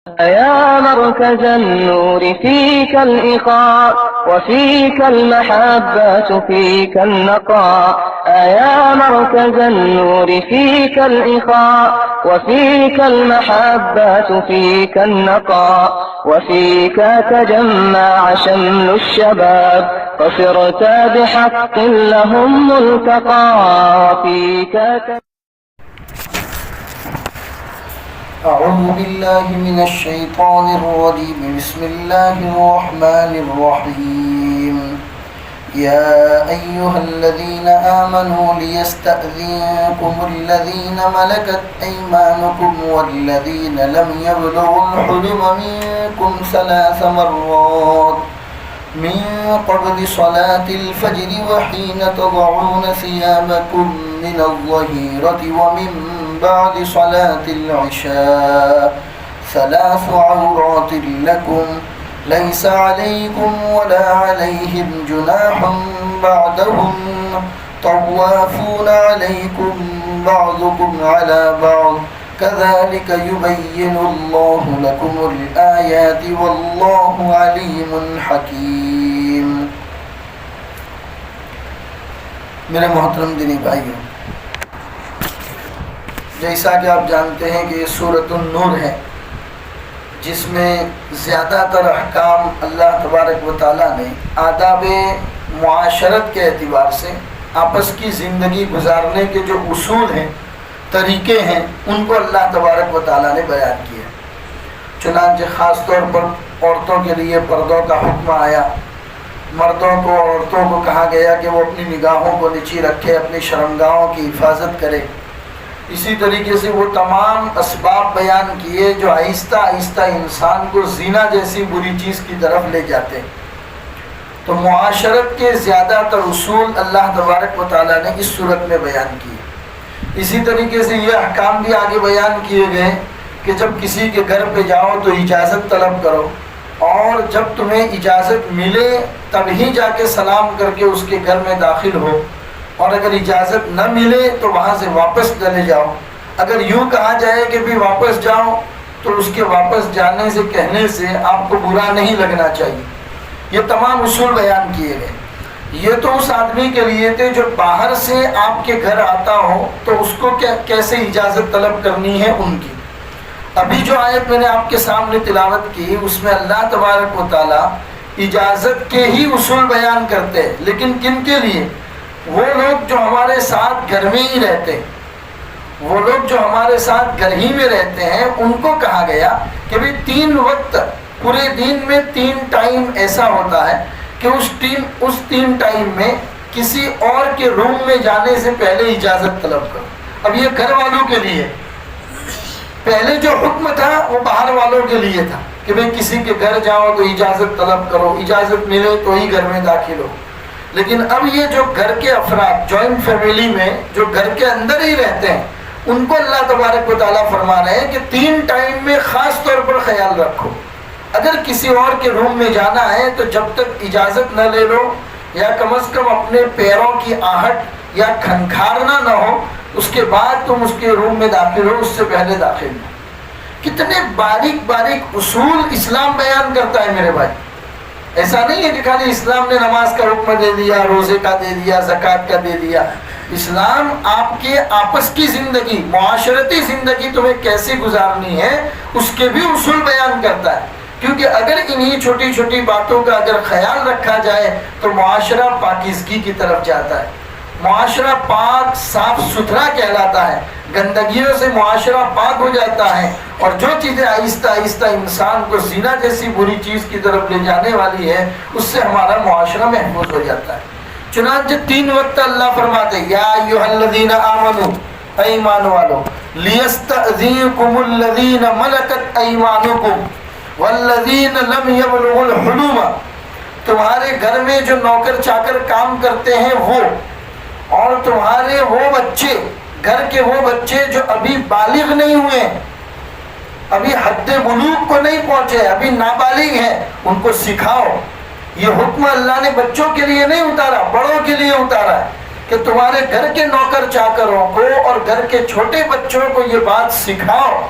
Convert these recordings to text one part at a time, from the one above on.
يا مركز النور فيك الإخاء وفيك المحبة فيك النقاء يا مركز النور فيك الإخاء وفيك المحبة فيك النقاء وفيك تجمع شمل الشباب فصرت بحق لهم ملتقى وفيك أعوذ بالله من الشيطان الرجيم بسم الله الرحمن الرحيم يا أيها الذين آمنوا ليستأذنكم الذين ملكت أيمانكم والذين لم يبلغوا الحلم منكم 3 مرات من قبل صلاة الفجر وحين تضعون ثيابكم من الظهيرة ومن بعد صلاة العشاء 3 عورات لكم ليس عليكم ولا عليهم جناح بعدهم طوافون عليكم بعضكم على بعض كذلك يبين الله لكم الآيات والله عليم حكيم. میرے محترم دینی بھائیوں، جیسا کہ آپ جانتے ہیں کہ یہ سورۃ النور ہے، جس میں زیادہ تر احکام اللہ تبارک و تعالیٰ نے آداب معاشرت کے اعتبار سے آپس کی زندگی گزارنے کے جو اصول ہیں، طریقے ہیں، ان کو اللہ تبارک و تعالیٰ نے بیان کیا. چنانچہ خاص طور پر عورتوں کے لیے پردوں کا حکم آیا. مردوں کو اور عورتوں کو کہا گیا کہ وہ اپنی نگاہوں کو نیچی رکھے، اپنی شرمگاہوں کی حفاظت کرے. اسی طریقے سے وہ تمام اسباب بیان کیے جو آہستہ آہستہ انسان کو زنا جیسی بری چیز کی طرف لے جاتے ہیں. تو معاشرت کے زیادہ تر اصول اللہ تبارک و تعالیٰ نے اس صورت میں بیان کیے. اسی طریقے سے یہ احکام بھی آگے بیان کیے گئے کہ جب کسی کے گھر پہ جاؤ تو اجازت طلب کرو، اور جب تمہیں اجازت ملے تب ہی جا کے سلام کر کے اس کے گھر میں داخل ہو، اور اگر اجازت نہ ملے تو وہاں سے واپس چلے جاؤ. اگر یوں کہا جائے کہ بھی واپس جاؤ تو اس کے واپس جانے سے کہنے سے آپ کو برا نہیں لگنا چاہیے. یہ تمام اصول بیان کیے گئے. یہ تو اس آدمی کے لیے تھے جو باہر سے آپ کے گھر آتا ہو تو اس کو کیسے اجازت طلب کرنی ہے ان کی. ابھی جو آیت میں نے آپ کے سامنے تلاوت کی اس میں اللہ تبارک و تعالیٰ اجازت کے ہی اصول بیان کرتے ہیں، لیکن کن کے لیے؟ وہ لوگ جو ہمارے ساتھ گھر میں ہی رہتے ہیں، وہ لوگ جو ہمارے ساتھ گھر ہی میں رہتے ہیں ان کو کہا گیا کہ بھی 3 وقت پورے دن میں 3 ٹائم ایسا ہوتا ہے کہ اس 3 ٹائم میں کسی اور کے روم میں جانے سے پہلے اجازت طلب کرو. اب یہ گھر والوں کے لیے، پہلے جو حکم تھا وہ باہر والوں کے لیے تھا کہ بھئی کسی کے گھر جاؤ تو اجازت طلب کرو، اجازت ملے تو ہی گھر میں داخل ہو. لیکن اب یہ جو گھر کے افراد جوائنٹ فیملی میں جو گھر کے اندر ہی رہتے ہیں ان کو اللہ تبارک و تعالیٰ فرما رہے ہیں کہ 3 ٹائم میں خاص طور پر خیال رکھو. اگر کسی اور کے روم میں جانا ہے تو جب تک اجازت نہ لے لو، یا کم از کم اپنے پیروں کی آہٹ یا کھنکھارنا نہ ہو، اس کے بعد تم اس کے روم میں داخل ہو، اس سے پہلے داخل ہو. کتنے باریک باریک اصول اسلام بیان کرتا ہے میرے بھائی. ایسا نہیں ہے کہ خالی اسلام نے نماز کا حکم دے دیا، روزے کا دے دیا، زکوٰۃ کا دے دیا. اسلام آپ کے آپس کی زندگی، معاشرتی زندگی تمہیں کیسے گزارنی ہے اس کے بھی اصول بیان کرتا ہے. کیونکہ اگر انہی چھوٹی چھوٹی باتوں کا اگر خیال رکھا جائے تو معاشرہ پاکیزگی کی طرف جاتا ہے. معاشرہ پاک صاف ستھرا کہلاتا ہے، گندگیوں سے معاشرہ پاک ہو جاتا ہے، اور جو چیزیں آہستہ آہستہ انسان کو زنا جیسی بری چیز کی طرف لے جانے والی ہے اس سے ہمارا معاشرہ محفوظ ہو جاتا ہے. چنانچہ 3 وقت اللہ فرماتے یا ایھا الذین آمنوا، اے ایمان والو، لیستأذنکم الذین ملکت ایمانکم والذین لم یبلغوا الحلم، تمہارے گھر میں جو نوکر چاکر کام کرتے ہیں وہ، اور تمہارے وہ بچے، گھر کے وہ بچے جو ابھی بالغ نہیں ہوئے، ابھی حد بلوغ کو نہیں پہنچے، ابھی نابالغ ہیں، ان کو سکھاؤ. یہ حکم اللہ نے بچوں کے لیے نہیں اتارا، بڑوں کے لیے اتارا ہے کہ تمہارے گھر کے نوکر چاکروں کو اور گھر کے چھوٹے بچوں کو یہ بات سکھاؤ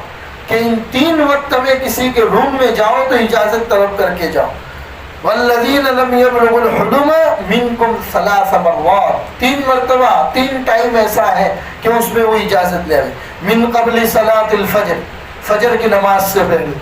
کہ ان 3 وقت میں کسی کے روم میں جاؤ تو اجازت طلب کر کے جاؤ. والذین لم یبلغوا الحلم منکم 3 مرات، 3 مرتبہ، 3 ٹائم ایسا ہے کہ اس میں وہ اجازت لے. من قبل صلاۃ الفجر، فجر کی نماز سے پہلے.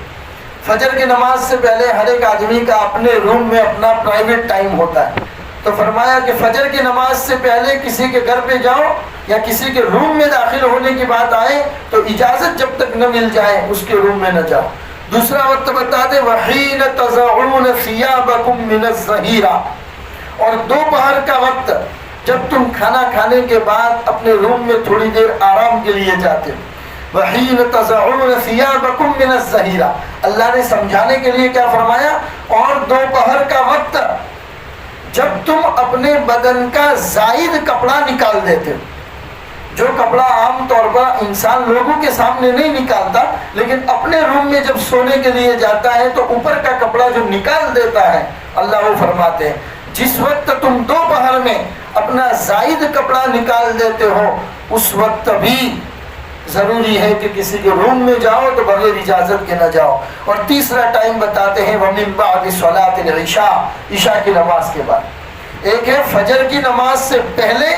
فجر کی نماز سے پہلے ہر ایک آدمی کا اپنے روم میں اپنا پرائیویٹ ٹائم ہوتا ہے. تو فرمایا کہ فجر کی نماز سے پہلے کسی کے گھر پہ جاؤ یا کسی کے روم میں داخل ہونے کی بات آئے تو اجازت جب تک نہ مل جائے اس کے روم میں نہ جاؤ. دوسرا وقت بتا دے وحین تضعون ثیابکم من الظہیرہ، اور دوپہر کا وقت جب تم کھانا کھانے کے بعد اپنے روم میں تھوڑی دیر آرام کے لیے جاتے ہو. وحین تضعون ثیابکم من الظہیرہ، اللہ نے سمجھانے کے لیے کیا فرمایا؟ اور دوپہر کا وقت جب تم اپنے بدن کا زائد کپڑا نکال دیتے ہو، جو کپڑا عام طور پر انسان لوگوں کے سامنے نہیں نکالتا لیکن اپنے روم میں جب سونے کے لیے جاتا ہے تو اوپر کا کپڑا جو نکال دیتا ہے، اللہ وہ فرماتے ہیں جس وقت تم دوپہر میں اپنا زائد کپڑا نکال دیتے ہو اس وقت بھی ضروری ہے کہ کسی کے روم میں جاؤ تو بغیر اجازت کے نہ جاؤ. اور تیسرا ٹائم بتاتے ہیں وَمِن بَعْدِ صَلَاةِ الْعِشَاءِ، عشاء کی نماز کے بعد. ایک ہے فجر کی نماز سے پہلے،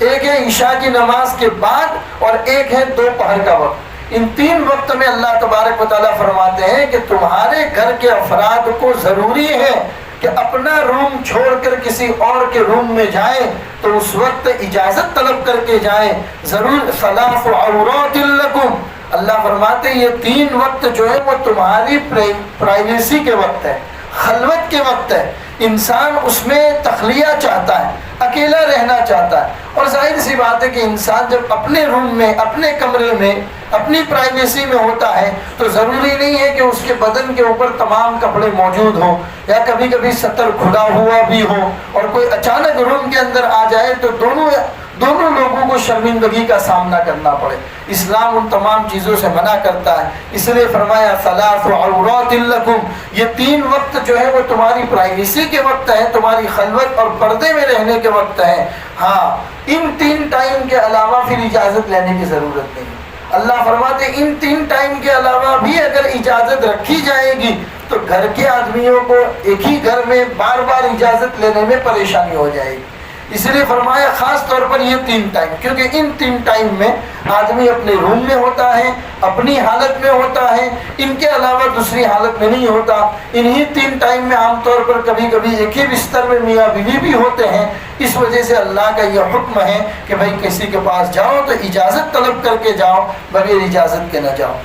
ایک ہے عشاء کی نماز کے بعد، اور ایک ہے دوپہر کا وقت. ان 3 وقت میں اللہ تبارک و تعالیٰ فرماتے ہیں کہ تمہارے گھر کے افراد کو ضروری ہے کہ اپنا روم چھوڑ کر کسی اور کے روم میں جائیں تو اس وقت اجازت طلب کر کے جائیں. ضرور ثلاث عورات لکم، اللہ فرماتے ہیں یہ 3 وقت جو ہے وہ تمہاری پرائیویسی کے وقت ہے، خلوت کے وقت ہے. انسان اس میں تخلیہ چاہتا ہے، اکیلا رہنا چاہتا ہے. اور ظاہر سی بات ہے کہ انسان جب اپنے روم میں، اپنے کمرے میں، اپنی پرائیویسی میں ہوتا ہے تو ضروری نہیں ہے کہ اس کے بدن کے اوپر تمام کپڑے موجود ہوں یا کبھی کبھی سطر کھلا ہوا بھی ہو اور کوئی اچانک روم کے اندر آ جائے تو دونوں لوگوں کو شرمندگی کا سامنا کرنا پڑے. اسلام ان تمام چیزوں سے منع کرتا ہے. اس لیے فرمایا ثلاث عورات لکم، یہ 3 وقت جو ہے وہ تمہاری پرائیویسی کے وقت ہے، تمہاری خلوت اور پردے میں رہنے کے وقت ہے. ہاں ان 3 ٹائم کے علاوہ پھر اجازت لینے کی ضرورت نہیں. اللہ فرماتے ان 3 ٹائم کے علاوہ بھی اگر اجازت رکھی جائے گی تو گھر کے آدمیوں کو ایک ہی گھر میں بار بار اجازت لینے میں پریشانی ہو جائے گی. اس لیے فرمایا خاص طور پر یہ 3 ٹائم، کیونکہ ان 3 ٹائم میں آدمی اپنے روم میں ہوتا ہے، اپنی حالت میں ہوتا ہے، ان کے علاوہ دوسری حالت میں نہیں ہوتا. انہی 3 ٹائم میں عام طور پر کبھی کبھی ایک ہی بستر میں میاں بیوی بھی ہوتے ہیں. اس وجہ سے اللہ کا یہ حکم ہے کہ بھائی کسی کے پاس جاؤ تو اجازت طلب کر کے جاؤ، بغیر اجازت کے نہ جاؤ.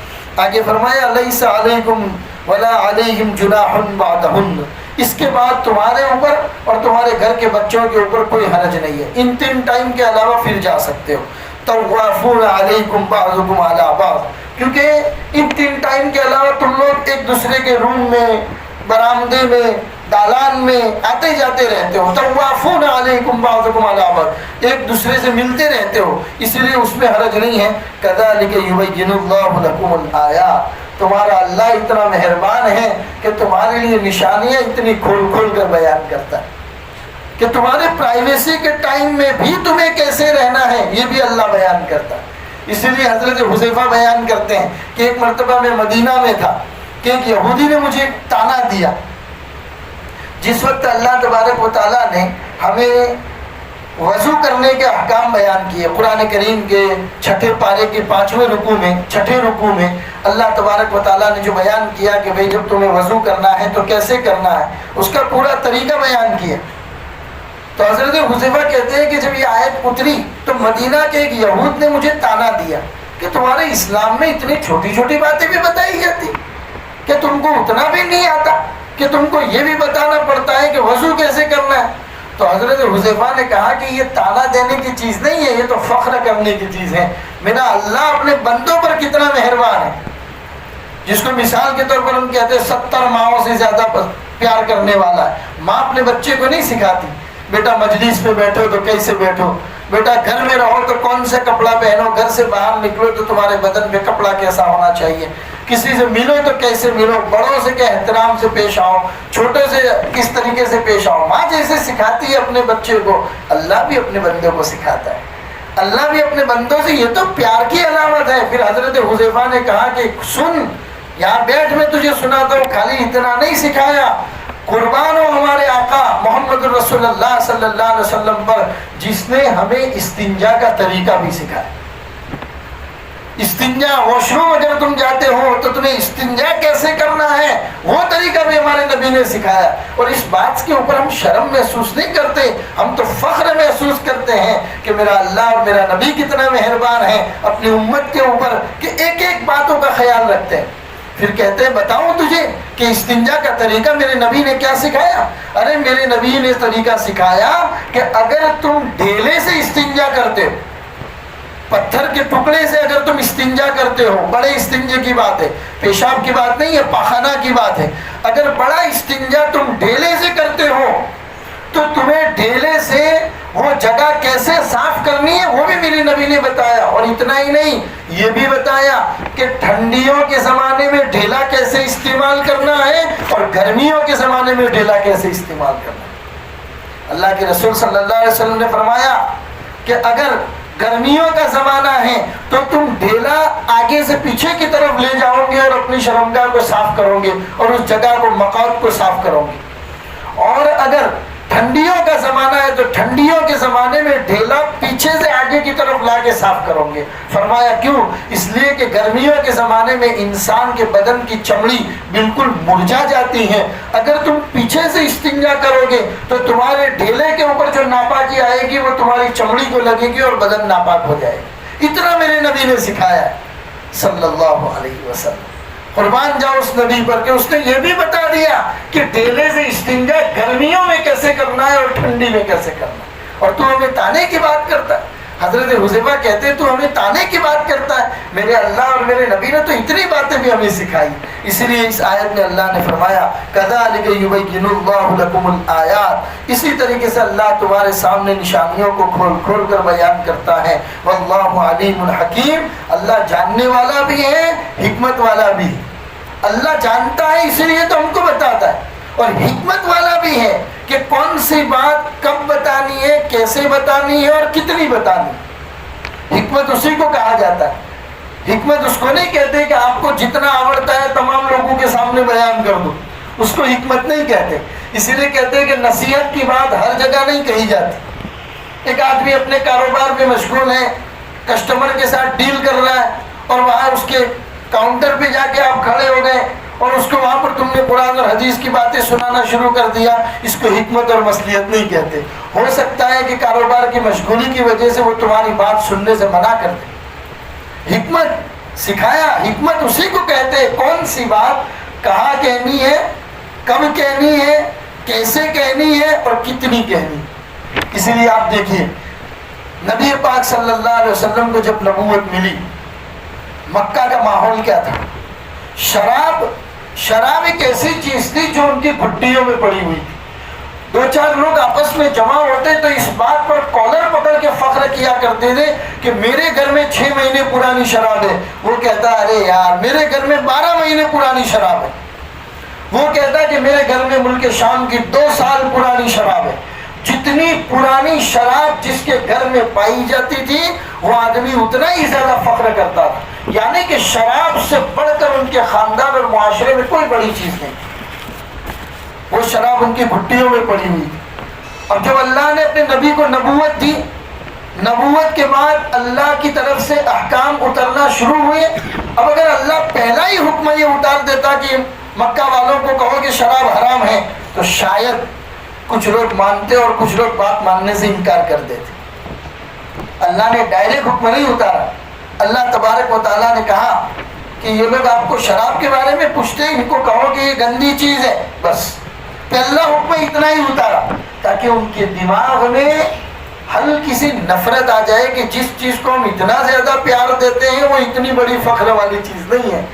آگے فرمایا لیس علیکم ولا علیہم جناح بعدہن، اس کے بعد تمہارے اوپر اور تمہارے گھر کے بچوں کے اوپر کوئی حرج نہیں ہے. ان 3 ٹائم کے علاوہ پھر جا سکتے ہو. طوافون علیکم بعضکم علی بعض، کیونکہ ان 3 ٹائم کے علاوہ تم لوگ ایک دوسرے کے روم میں، برآمدے میں، دالان میں آتے جاتے رہتے ہو. طوافون علیکم بعضکم علی بعض، ایک دوسرے سے ملتے رہتے ہو، اس لیے اس میں حرج نہیں ہے. کذالک یبین اللہ لکم الآیات، تمہارا اللہ اتنا مہربان ہے کہ تمہارے لیے نشانیاں اتنی کھول کھول کر بیان کرتا ہے کہ تمہارے پرائیویسی کے ٹائم میں بھی تمہیں کیسے رہنا ہے یہ بھی اللہ بیان کرتا ہے. اسی لیے حضرت حذیفہ بیان کرتے ہیں کہ ایک مرتبہ میں مدینہ میں تھا کہ ایک یہودی نے مجھے تانا دیا. جس وقت اللہ تبارک و تعالیٰ نے ہمیں وضو کرنے کے احکام بیان کیے قرآن کریم کے 6 پارے کے 5ویں رکوع میں، 6 رکوع میں اللہ تبارک و تعالیٰ نے جو بیان کیا کہ بھئی جب تمہیں وضو کرنا ہے تو کیسے کرنا ہے، اس کا پورا طریقہ بیان کیا. تو حضرت حذیفہ کہتے ہیں کہ جب یہ آیت اتری تو مدینہ کے ایک یہود نے مجھے تانا دیا کہ تمہارے اسلام میں اتنی چھوٹی چھوٹی باتیں بھی بتائی جاتی کہ تم کو اتنا بھی نہیں آتا کہ تم کو یہ بھی بتانا پڑتا ہے کہ وضو کیسے کرنا ہے. تو حضرت حذیفہ نے کہا کہ یہ تانا دینے کی چیز نہیں ہے، یہ تو فخر کرنے کی چیز ہے. میرا اللہ اپنے بندوں پر کتنا مہربان ہے، جس کو مثال کے طور پر ہم کہتے ہیں 70 ماؤں سے زیادہ پیار کرنے والا ہے. ماں اپنے بچے کو نہیں سکھاتی بیٹا مجلس میں بیٹھو تو کیسے بیٹھو، بیٹا گھر میں رہو تو کون سے کپڑا پہنو، گھر سے باہر نکلو تو تمہارے بدن پہ کپڑا کیسا ہونا چاہیے، کسی سے ملو تو کیسے ملو، بڑوں سے کیا احترام سے پیش آؤ، چھوٹے سے کس طریقے سے پیش آؤ. ماں جیسے سکھاتی ہے اپنے بچے کو، اللہ بھی اپنے بندے کو سکھاتا ہے. اللہ بھی اپنے بندوں سے، یہ تو پیار کی علامت ہے۔ پھر حضرت حذیفہ نے کہا کہ سن، یہاں بیٹھ، میں تجھے سناتا ہوں، خالی اتنا نہیں سکھایا، قربان ہو ہمارے آقا محمد رسول اللہ صلی اللہ علیہ وسلم پر، جس نے ہمیں استنجا کا طریقہ بھی سکھایا۔ استنجا، واش روم اگر تم جاتے ہو تو تمہیں استنجا کیسے کرنا ہے، وہ طریقہ بھی ہمارے نبی نے سکھایا۔ اور اس بات کے اوپر ہم شرم محسوس نہیں کرتے، ہم تو فخر محسوس کرتے ہیں کہ میرا اللہ اور میرا نبی کتنا مہربان ہے اپنی امت کے اوپر، کہ ایک ایک باتوں کا خیال رکھتے ہیں۔ پھر کہتے ہیں بتاؤں تجھے کہ استنجا کا طریقہ میرے نبی نے کیا سکھایا؟ ارے میرے نبی نے طریقہ سکھایا کہ اگر تم ڈھیلے سے استنجا کرتے ہو، پتھر کے ٹکڑے سے اگر تم استنجا کرتے ہو، بڑے استنجے کی بات ہے، پیشاب کی بات نہیں ہے، پاخانہ کی بات ہے، اگر بڑا استنجا تم ڈھیلے سے کرتے ہو تو تمہیں ڈھیلے سے وہ جگہ کیسے صاف کرنی ہے وہ بھی میرے نبی نے بتایا۔ اور اتنا ہی نہیں، یہ بھی بتایا کہ ٹھنڈیوں کے زمانے میں ڈھیلا کیسے استعمال کرنا ہے اور گرمیوں کے زمانے میں ڈھیلا کیسے استعمال کرنا ہے۔ اللہ کے رسول صلی اللہ علیہ وسلم نے فرمایا کہ اگر گرمیوں کا زمانہ ہے تو تم ڈھیلا آگے سے پیچھے کی طرف لے جاؤ گے اور اپنی شرمگاہ کو صاف کرو گے اور اس جگہ کو، مقعد کو صاف کرو گے۔ اور اگر ٹھنڈیوں کا زمانہ ہے تو ٹھنڈیوں کے زمانے میں ڈھیلا پیچھے سے آگے کی طرف لا کے صاف کرو گے۔ فرمایا کیوں؟ اس لیے کہ گرمیوں کے زمانے میں انسان کے بدن کی چمڑی بالکل مرجھا جاتی ہے، اگر تم پیچھے سے استنجا کرو گے تو تمہارے ڈھیلے کے اوپر جو ناپاکی آئے گی وہ تمہاری چمڑی کو لگے گی اور بدن ناپاک ہو جائے گا۔ اتنا میرے نبی نے سکھایا صلی اللہ علیہ وسلم۔ قربان جاؤ اس نبی پر کہ اس نے یہ بھی بتا دیا کہ ڈھیلے سے استنجا گرمیوں میں کیسے کرنا ہے اور ٹھنڈی میں کیسے کرنا ہے، اور تو ہمیں تانے کی بات کرتا ہے۔ حضرت حذیفہ کہتے تو ہمیں تانے کی بات کرتا ہے، میرے اللہ اور میرے نبی نے تو اتنی باتیں بھی ہمیں سکھائی۔ اسی لیے اس آیت میں اللہ نے فرمایا کذالک یبین اللہ لکم الآیات، اسی طریقے سے اللہ تمہارے سامنے نشانیوں کو کھول کھول کر بیان کرتا ہے۔ واللہ علیم حکیم، اللہ جاننے والا بھی ہے، حکمت والا بھی ہے۔ اللہ جانتا ہے اسی لیے تو ہم کو بتاتا ہے، اور حکمت والا بھی ہے کہ کون سی بات کب بتانی ہے، کیسے بتانی ہے اور کتنی بتانی ہے۔ حکمت اسی کو کہا جاتا ہے۔ حکمت اس کو نہیں کہتے کہ آپ کو جتنا آورتا ہے تمام لوگوں کے سامنے بیان کر دو، اس کو حکمت نہیں کہتے۔ اسی لیے کہتے ہیں کہ نصیحت کی بات ہر جگہ نہیں کہی جاتی۔ ایک آدمی اپنے کاروبار میں مشغول ہے، کسٹمر کے ساتھ ڈیل کر رہا ہے، اور وہاں اس کے کاؤنٹر پہ جا کے آپ کھڑے ہو گئے اور اس کو وہاں پر تم نے قرآن اور حدیث کی باتیں سنانا شروع کر دیا، اس کو حکمت اور مصلحت نہیں کہتے۔ ہو سکتا ہے کہ کاروبار کی مشغولی کی وجہ سے وہ تمہاری بات سننے سے منع کر دے۔ حکمت سکھایا، حکمت اسی کو کہتے ہیں کون سی بات کہاں کہنی ہے، کب کہنی ہے، کیسے کہنی ہے اور کتنی کہنی ہے۔ اسی لیے آپ دیکھیے نبی پاک صلی اللہ علیہ وسلم کو جب نبوت ملی، مکہ کا ماحول کیا تھا؟ شراب ایک ایسی چیز تھی جو ان کی گھٹیوں میں پڑی ہوئی تھی۔ دو چار لوگ آپس میں جمع ہوتے تو اس بات پر کالر پکڑ کے فخر کیا کرتے تھے کہ میرے گھر میں 6 مہینے پرانی شراب ہے، وہ کہتا ارے یار میرے گھر میں 12 مہینے پرانی شراب ہے، وہ کہتا کہ میرے گھر میں ملک شام کی 2 سال پرانی شراب ہے۔ جتنی پرانی شراب جس کے گھر میں پائی جاتی تھی وہ آدمی اتنا ہی زیادہ فخر کرتا تھا، یعنی کہ شراب سے بڑھ کر ان کے خاندان اور معاشرے میں کوئی بڑی چیز نہیں، وہ شراب ان کی گھٹیوں میں پڑی ہوئی تھی۔ اور جب اللہ نے اپنے نبی کو نبوت دی، نبوت کے بعد اللہ کی طرف سے احکام اترنا شروع ہوئے۔ اب اگر اللہ پہلا ہی حکم یہ اتار دیتا کہ مکہ والوں کو کہو کہ شراب حرام ہے تو شاید کچھ لوگ مانتے اور کچھ لوگ بات ماننے سے انکار کر دیتے۔ اللہ نے ڈائریکٹ حکم نہیں اتارا۔ اللہ تبارک و تعالیٰ نے کہا کہ یہ لوگ آپ کو شراب کے بارے میں پوچھتے ہیں، ان کو کہو کہ یہ گندی چیز ہے، بس پہلا حکم اتنا ہی اتارا تاکہ ان کے دماغ میں ہلکی سی نفرت آ جائے کہ جس چیز کو ہم اتنا زیادہ پیار دیتے ہیں وہ اتنی بڑی فخر والی چیز نہیں ہے،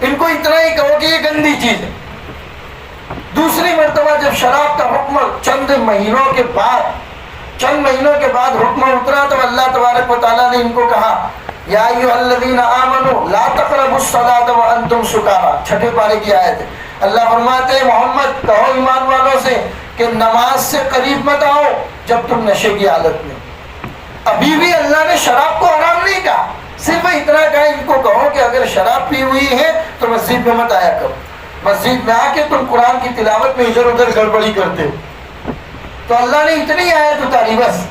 ان کو اتنا ہی کہو کہ یہ گندی چیز ہے۔ دوسری مرتبہ جب شراب کا حکم چند مہینوں کے بعد حکم اترا تو اللہ تبارک و تعالیٰ نے ان کو کہا یا ایھا الذین آمنوا لا تقربوا الصلاۃ وانتم سکارى، 6 پارے کی آیت ہے۔ اللہ فرماتے ہیں محمد کہو ایمان والوں سے کہ نماز سے قریب مت آؤ جب تم نشے کی حالت میں۔ ابھی بھی اللہ نے شراب کو حرام نہیں کہا، صرف اتنا کہا ان کو کہو کہ اگر شراب پی ہوئی ہے تو مسجد میں مت آیا کرو، مسجد میں آ کے تم قرآن کی تلاوت میں ادھر ادھر گڑبڑی کرتے ہو۔ تو اللہ نے اتنی آیت اتاری بس۔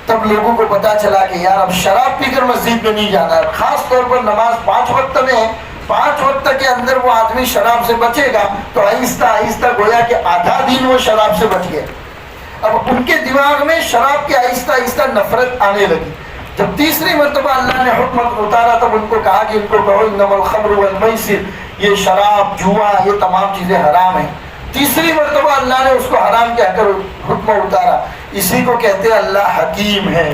تب لوگوں کو پتا چلا کہ یار اب شراب پی کر مسجد میں نہیں جانا ہے، خاص طور پر نماز 5 وقت میں ہے، 5 وقت کے اندر وہ آدمی شراب سے بچے گا تو آہستہ آہستہ گویا کہ آدھا دن وہ شراب سے بچ گئے۔ اب ان کے دماغ میں شراب کی آہستہ آہستہ نفرت آنے لگی۔ جب تیسری مرتبہ اللہ نے حکم اتارا تب ان کو کہا کہ ان کو کہو انما الخمر والمیسر، یہ شراب، جوا، یہ تمام چیزیں حرام ہیں۔ تیسری مرتبہ اللہ نے اس کو حرام کہہ کر حکم اتارا۔ اسی کو کہتے ہیں اللہ حکیم ہے،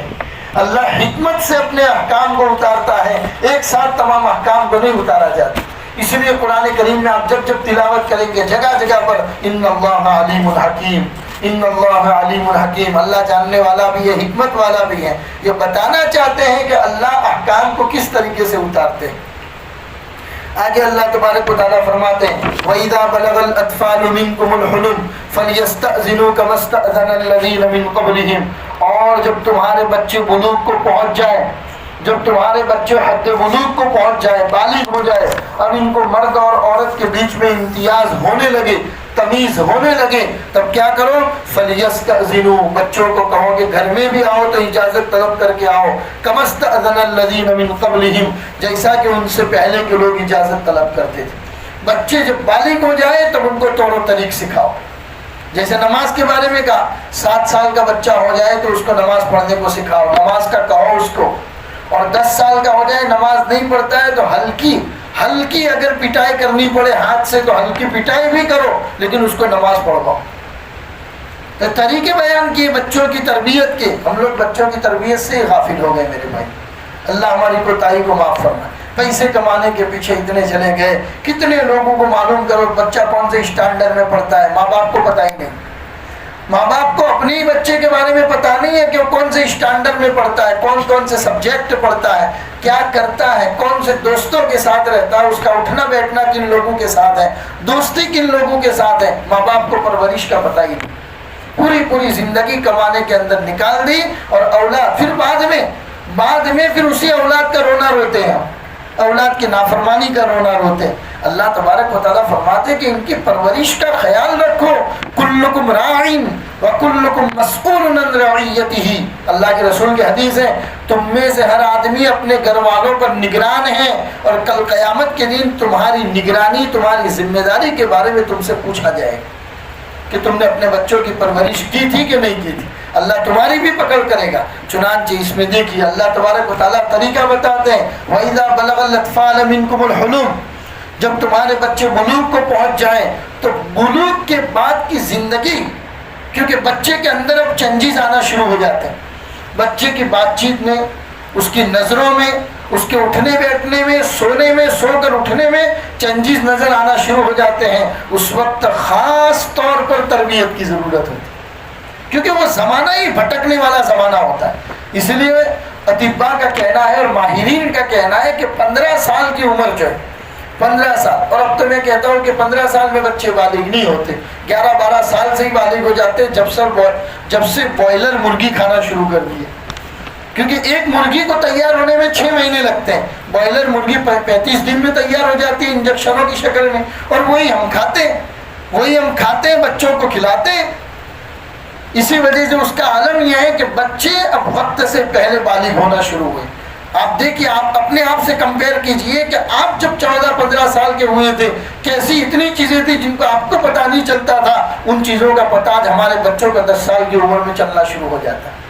اللہ حکمت سے اپنے احکام کو اتارتا ہے، ایک ساتھ تمام احکام کو نہیں اتارا جاتا۔ اسی لیے قرآن کریم میں آپ جب جب تلاوت کریں گے جگہ جگہ پر ان اللہ علیم الحکیم، ان اللہ علیم الحکیم، اللہ جاننے والا بھی ہے، حکمت والا بھی ہے۔ یہ بتانا چاہتے ہیں کہ اللہ احکام کو کس طریقے سے اتارتے ہیں۔ آگے اللہ تبارک و تعالیٰ فرماتے ہیں وَإِذَا بَلَغَ الْأَطْفَالُ مِنْكُمُ الْحُلُمَ فَلْيَسْتَأْذِنُوا كَمَا اسْتَأْذَنَ الَّذِينَ مِنْ قَبْلِهِمْ، اور جب تمہارے بچے بلوغ کو پہنچ جائے، جب تمہارے بچے حد بلوغ کو پہنچ جائے، بالغ ہو جائے، اب ان کو مرد اور عورت کے بیچ میں امتیاز ہونے لگے، تمیز ہونے لگے، تب کیا کرو؟ فَلْيَسْتَأْذِنُوا، بچوں کو کہو کہ گھر میں بھی آؤ تو اجازت طلب کر کے آؤ، كَمَا اسْتَأْذَنَ الَّذِينَ مِنْ قَبْلِهِمْ، جیسا کہ ان سے پہلے کے لوگ اجازت طلب کرتے تھے۔ بچے جب بالغ ہو جائے تب ان کو طور و طریق سکھاؤ۔ جیسے نماز کے بارے میں کہا 7 سال کا بچہ ہو جائے تو اس کو نماز پڑھنے کو سکھاؤ، نماز کا کہو اس کو، اور 10 سال کا ہو جائے نماز نہیں پڑھتا ہے تو ہلکی اگر پٹائی کرنی پڑے ہاتھ سے تو ہلکی پٹائی بھی کرو، لیکن اس کو نماز پڑھواؤ۔ تو طریقے بیان کیے بچوں کی تربیت کے۔ ہم لوگ بچوں کی تربیت سے ہی غافل ہو گئے میرے بھائی، اللہ ہماری کوتاہی کو معاف فرمائے۔ پیسے کمانے کے پیچھے اتنے چلے گئے، کتنے لوگوں کو معلوم کرو بچہ کون سے اسٹینڈرڈ میں پڑھتا ہے، ماں باپ کو پتہ ہی نہیں۔ ماں باپ کو اپنے ہی بچے کے بارے میں پتہ نہیں ہے کہ وہ کون سے اسٹینڈرڈ میں پڑھتا ہے، کون سے سبجیکٹ پڑھتا ہے، کیا کرتا ہے، کون سے دوستوں کے ساتھ رہتا ہے، اس کا اٹھنا بیٹھنا کن لوگوں کے ساتھ ہے، دوستی کن لوگوں کے ساتھ ہے۔ ماں باپ کو پرورش کا پتہ ہی نہیں، پوری زندگی کمانے کے اندر نکال دی، اور اولاد پھر بعد میں پھر اسی اولاد کا رونا روتے ہیں، اولاد کی نافرمانی کا رونا روتے ہیں۔ اللہ تبارک و تعالیٰ فرماتے کہ ان کی پرورش کا خیال رکھو، کلکم راعٍ وکلکم مسئول عن رعیتہ، اللہ کے رسول کی حدیث ہے تم میں سے ہر آدمی اپنے گھر والوں پر نگران ہے، اور کل قیامت کے دن تمہاری نگرانی، تمہاری ذمہ داری کے بارے میں تم سے پوچھا جائے گا کہ تم نے اپنے بچوں کی پرورش کی تھی کہ نہیں کی تھی، اللہ تمہاری بھی پکڑ کرے گا۔ چنانچہ اس میں دیکھیے اللہ تبارک و تعالیٰ طریقہ بتاتے ہیں وَإِذَا بَلَغَ الْأَطْفَالَ مِنْكُمُ الْحُلُمَ، جب تمہارے بچے بلوغ کو پہنچ جائیں تو بلوغ کے بعد کی زندگی، کیونکہ بچے کے اندر اب چینجز آنا شروع ہو جاتے ہیں، بچے کی بات چیت میں، اس کی نظروں میں، اس کے اٹھنے بیٹھنے میں، سونے میں، سو کر اٹھنے میں چینجز نظر آنا شروع ہو جاتے ہیں۔ اس وقت خاص طور پر تربیت کی ضرورت ہوتی ہے، کیونکہ وہ زمانہ ہی بھٹکنے والا زمانہ ہوتا ہے۔ اس لیے اطباء کا کہنا ہے اور ماہرین کا کہنا ہے کہ 15 سال کی عمر جو ہے، 15 سال، اور اب تو میں کہتا ہوں کہ 15 سال میں بچے بالغ نہیں ہوتے، 11-12 سال سے ہی بالغ ہو جاتے جب سے بوائلر مرغی کھانا شروع کر دیے، کیونکہ ایک مرغی کو تیار ہونے میں 6 مہینے لگتے ہیں، بوائلر مرغی 35 دن میں تیار ہو جاتی ہے انجیکشنوں کی شکل میں، اور وہی ہم کھاتے ہیں بچوں کو کھلاتے ہیں۔ اسی وجہ سے اس کا عالم یہ ہے کہ بچے اب وقت سے پہلے بالغ ہونا شروع ہوئے۔ آپ دیکھیے، آپ اپنے آپ سے کمپیئر کیجئے کہ آپ جب 14-15 سال کے ہوئے تھے کیسی اتنی چیزیں تھیں جن کو آپ کو پتہ نہیں چلتا تھا، ان چیزوں کا پتہ آج ہمارے بچوں کا 10 سال کی عمر میں چلنا شروع ہو جاتا ہے،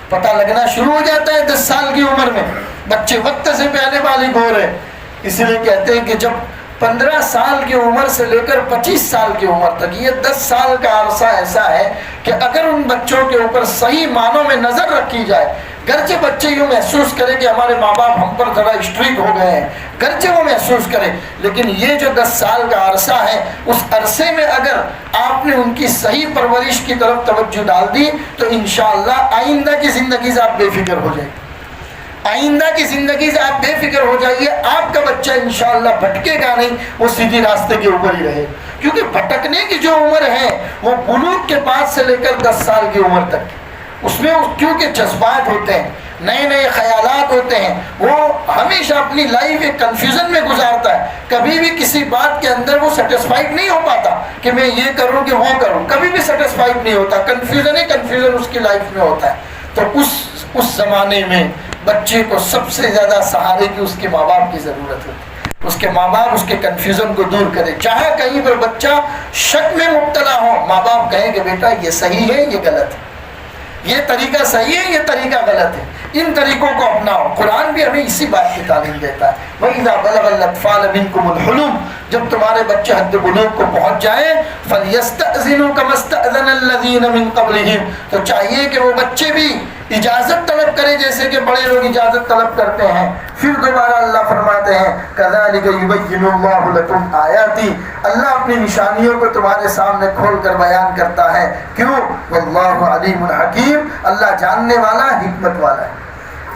پتہ لگنا شروع ہو جاتا ہے 10 سال کی عمر میں، بچے وقت سے پہلے بالغ ہو رہے۔ اس لیے کہتے ہیں کہ جب 15 سال کی عمر سے لے کر 25 سال کی عمر تک، یہ 10 سال کا عرصہ ایسا ہے کہ اگر ان بچوں کے اوپر صحیح معنوں میں نظر رکھی جائے، گرچہ بچے یوں محسوس کریں کہ ہمارے ماں باپ ہم پر ذرا اسٹرکٹ ہو گئے ہیں، گرچہ وہ محسوس کریں، لیکن یہ جو 10 سال کا عرصہ ہے، اس عرصے میں اگر آپ نے ان کی صحیح پرورش کی طرف توجہ ڈال دی تو انشاءاللہ آئندہ کی زندگی سے آپ بے فکر ہو جائیں، آئندہ کی زندگی سے آپ بے فکر ہو جائیے، آپ کا بچہ انشاءاللہ بھٹکے گا نہیں، وہ سیدھی راستے کے اوپر ہی رہے، کیونکہ بھٹکنے کی جو عمر ہے وہ بلوغ کے بعد سے لے کر 10 سال کی عمر تک، اس میں کیونکہ جذبات ہوتے ہیں، نئے نئے خیالات ہوتے ہیں، وہ ہمیشہ اپنی لائف ایک کنفیوژن میں گزارتا ہے، کبھی بھی کسی بات کے اندر وہ سیٹسفائیڈ نہیں ہو پاتا کہ میں یہ کروں کہ وہ کروں، کبھی بھی سیٹسفائیڈ نہیں ہوتا، کنفیوژن ہی کنفیوژن اس کی لائف میں ہوتا ہے۔ تو اس زمانے میں بچے کو سب سے زیادہ سہارے کی اس کے ماں باپ کی ضرورت ہوتی ہے، اس کے ماں باپ اس کے کنفیوژن کو دور کرے، چاہے کہیں پر بچہ شک میں مبتلا ہو، ماں باپ کہیں کہ بیٹا یہ صحیح ہے یہ غلط ہے، یہ طریقہ صحیح ہے یہ طریقہ غلط ہے، ان طریقوں کو اپناؤ۔ قرآن بھی ہمیں اسی بات کی تعلیم دیتا ہے، وَإِذَا بَلَغَ الْأَطْفَالَ مِنْكُمُ الْحُلُمَ، جب تمہارے بچے حد بلوغ کو پہنچ جائیں، فَلْيَسْتَأْذِنُوا كَمَا اسْتَأْذَنَ الَّذِينَ مِنْ قَبْلِهِمْ، تو چاہیے کہ وہ بچے بھی اجازت طلب کرے جیسے کہ بڑے لوگ اجازت طلب کرتے ہیں۔ پھر دوبارہ اللہ فرماتے ہیں كَذَلِكَ يُبَيِّنُ اللَّهُ لَكُمْ آيَاتِهِ، اللہ اپنی نشانیوں کو تمہارے سامنے کھول کر بیان کرتا ہے، کیوں؟ وَاللَّهُ عَلِيمٌ حَكِيمٌ، اللہ جاننے والا حکمت والا ہے۔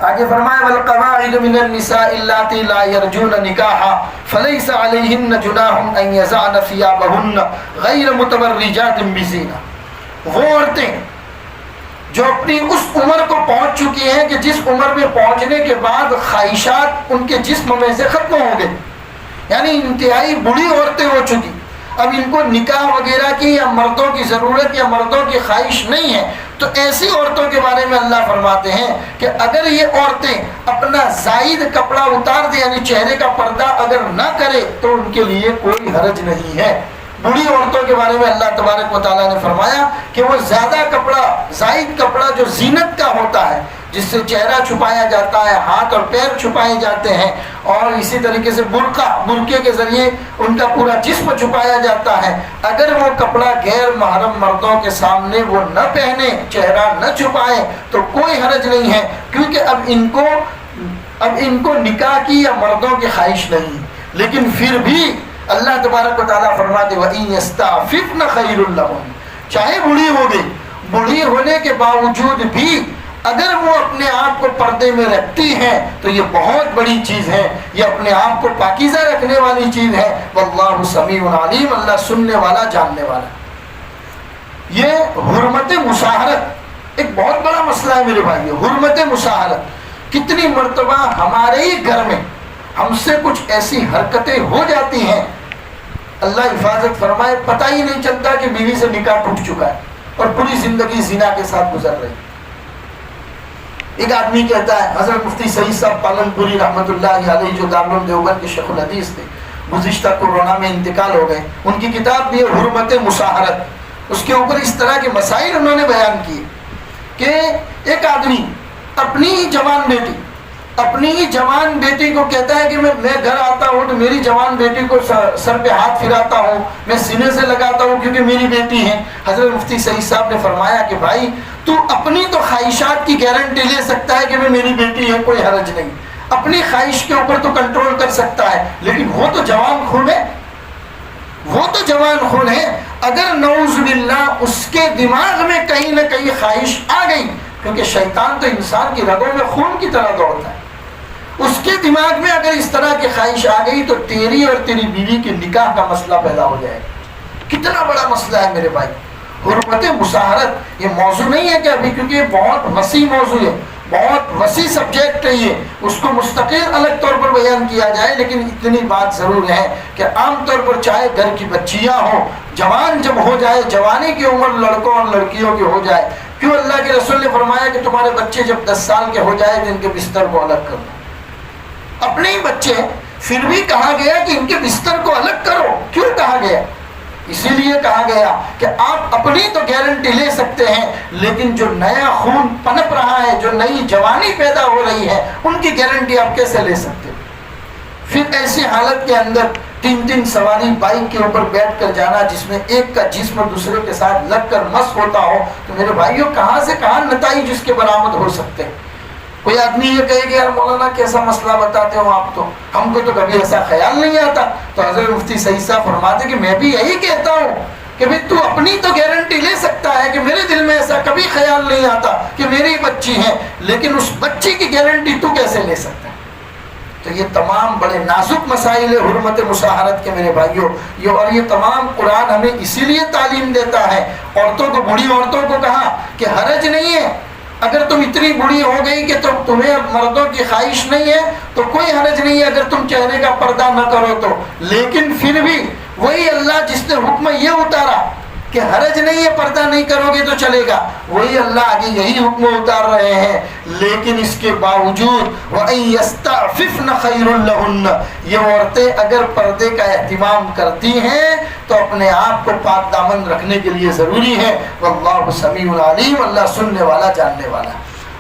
آگے فرمایا وَالْقَوَاعِدُ مِنَ النِّسَاءِ اللَّاتِي لَا يَرْجُونَ نِكَاحًا فَلَيْسَ عَلَيْهِنَّ جُنَاحٌ أَن يَضَعْنَ ثِيَابَهُنَّ غَيْرَ مُتَبَرِّجَاتٍ بِزِينَةٍ، وہ عورتیں جو اپنی اس عمر کو پہنچ چکی ہیں کہ جس عمر میں پہنچنے کے بعد خواہشات ان کے جسم میں سے ختم ہو گئی، یعنی انتہائی بڑی عورتیں ہو چکی، اب ان کو نکاح وغیرہ کی یا مردوں کی ضرورت یا مردوں کی خواہش نہیں ہے، تو ایسی عورتوں کے بارے میں اللہ فرماتے ہیں کہ اگر یہ عورتیں اپنا زائد کپڑا اتار دیں، یعنی چہرے کا پردہ اگر نہ کرے تو ان کے لیے کوئی حرج نہیں ہے۔ بوڑھی عورتوں کے بارے میں اللہ تبارک و تعالیٰ نے فرمایا کہ وہ زیادہ کپڑا، زائد کپڑا جو زینت کا ہوتا ہے، جس سے چہرہ چھپایا جاتا ہے، ہاتھ اور پیر چھپائے جاتے ہیں، اور اسی طریقے سے برقعے کے ذریعے ان کا پورا جسم چھپایا جاتا ہے، اگر وہ کپڑا غیر محرم مردوں کے سامنے وہ نہ پہنے، چہرہ نہ چھپائے تو کوئی حرج نہیں ہے، کیونکہ اب ان کو نکاح کی یا مردوں کی خواہش نہیں۔ لیکن پھر بھی اللہ تبارک و تعالیٰ فرماتے وَإِن يَسْتَعْفِفْنَ خَيْرٌ لَهُنَّ، چاہے بوڑھی ہو گئی، بوڑھی ہونے کے باوجود بھی اگر وہ اپنے آپ کو پردے میں رکھتی ہیں تو یہ بہت بڑی چیز ہے، یہ اپنے آپ کو پاکیزہ رکھنے والی چیز ہے۔ واللہ سمیع علیم، اللہ سننے والا جاننے والا۔ یہ حرمت مشاہرت ایک بہت بڑا مسئلہ ہے میرے بھائیو، حرمت مشاہرت۔ کتنی مرتبہ ہمارے ہی گھر میں ہم سے کچھ ایسی حرکتیں ہو جاتی ہیں، اللہ حفاظت فرمائے، پتہ ہی نہیں چلتا کہ بیوی سے نکاح ٹوٹ چکا ہے اور پوری زندگی زنا کے ساتھ گزر رہی۔ ایک آدمی کہتا ہے، حضرت مفتی سعید صاحب پالن پوری رحمۃ اللہ علیہ جو دارالعلوم دیوبند کے شیخ الحدیث تھے، گزشتہ کورونا میں انتقال ہو گئے، ان کی کتاب بھی ہے حرمت مشاہرت، اس کے اوپر اس طرح کے مسائل انہوں نے بیان کیے کہ ایک آدمی اپنی ہی جوان بیٹی کو کہتا ہے کہ میں گھر آتا ہوں تو میری جوان بیٹی کو سر پہ ہاتھ پھراتا ہوں، میں سینے سے لگاتا ہوں کیونکہ میری بیٹی ہے۔ حضرت مفتی سعید صاحب نے فرمایا کہ بھائی تو اپنی تو خواہشات کی گارنٹی لے سکتا ہے کہ میری بیٹی ہے، کوئی حرج نہیں، اپنی خواہش کے اوپر تو کنٹرول کر سکتا ہے، لیکن وہ تو جوان خون ہے، اگر نعوذ باللہ اس کے دماغ میں کہیں نہ کہیں خواہش آ گئی، کیونکہ شیطان تو انسان کی رگوں میں خون کی طرح دوڑتا ہے، اس کے دماغ میں اگر اس طرح کی خواہش آ گئی تو تیری اور تیری بیوی کے نکاح کا مسئلہ پیدا ہو جائے گا۔ کتنا بڑا مسئلہ ہے میرے بھائی حرمت مشاہرت۔ یہ موضوع نہیں ہے کہ ابھی، کیونکہ یہ بہت وسیع موضوع ہے، بہت وسیع سبجیکٹ ہے، یہ اس کو مستقل الگ طور پر بیان کیا جائے، لیکن اتنی بات ضرور ہے کہ عام طور پر چاہے گھر کی بچیاں ہوں، جوان جب ہو جائے، جوانی کی عمر لڑکوں اور لڑکیوں کی ہو جائے، کیوں اللہ کے رسول نے فرمایا کہ تمہارے بچے جب 10 سال کے ہو جائے تو ان کے بستر کو الگ کر دو۔ اپنے ہی بچے، پھر بھی کہا گیا کہ ان کے بستر کو الگ کرو۔ کیوں کہا گیا؟ اسی لیے کہا گیا کہ آپ اپنی تو گارنٹی لے سکتے ہیں، لیکن جو نیا خون پنپ رہا ہے، جو نئی جوانی پیدا ہو رہی ہے، ان کی گارنٹی آپ کیسے لے سکتے ہیں؟ پھر ایسی حالت کے اندر 3 سواری بائک کے اوپر بیٹھ کر جانا جس میں ایک کا جسم دوسرے کے ساتھ لگ کر مس ہوتا ہو، تو میرے بھائیوں کہاں سے کہاں نتائج اس کے برآمد ہو سکتے ہیں۔ کوئی آدمی یہ کہے کہ یار مولانا کیسا مسئلہ بتاتے ہو آپ، تو ہم کو تو کبھی ایسا خیال نہیں آتا۔ تو حضرت مفتی سعید صاحب فرماتے کہ میں بھی یہی کہتا ہوں کہ بھئی تو اپنی تو گارنٹی لے سکتا ہے کہ میرے دل میں ایسا کبھی خیال نہیں آتا کہ میری بچی ہے، لیکن اس بچی کی گارنٹی تو کیسے لے سکتا ہے؟ تو یہ تمام بڑے نازک مسائل حرمت مشاہرت کے میرے بھائیوں، اور یہ تمام قرآن ہمیں اسی لیے تعلیم دیتا ہے۔ عورتوں کو، بوڑھی عورتوں کو کہا کہ حرج نہیں ہے اگر تم اتنی بڑی ہو گئی کہ تمہیں اب مردوں کی خواہش نہیں ہے تو کوئی حرج نہیں ہے اگر تم چہرے کا پردہ نہ کرو تو، لیکن پھر بھی وہی اللہ جس نے حکم یہ اتارا کہ حرج نہیں ہے پردہ نہیں کرو گے تو چلے گا، وہی اللہ آگے یہی حکم اتار رہے ہیں، لیکن اس کے باوجود وَأَن يَسْتَعْفِفْنَ خَيْرٌ لَهُنَّ، یہ عورتیں اگر پردے کا اہتمام کرتی ہیں تو اپنے آپ کو پاک دامن رکھنے کے لیے ضروری ہے۔ واللہ سمیع علیم، اللہ سننے والا جاننے والا۔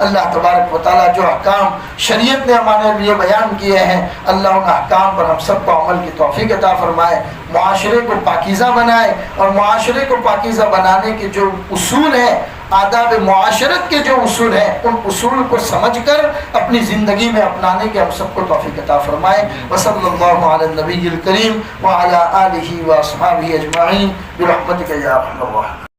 اللہ تبارک و تعالیٰ جو احکام شریعت نے ہمارے لیے بیان کیے ہیں، اللہ ان احکام پر ہم سب کو عمل کی توفیق عطا فرمائے، معاشرے کو پاکیزہ بنائے، اور معاشرے کو پاکیزہ بنانے کے جو اصول ہیں، آداب معاشرت کے جو اصول ہیں، ان اصول کو سمجھ کر اپنی زندگی میں اپنانے کے ہم سب کو توفیق عطا فرمائے۔ وصلی اللہ علی النبی الکریم وعلی آلہ واصحابہ اجمعین برحمتک یا ارحم الراحمین۔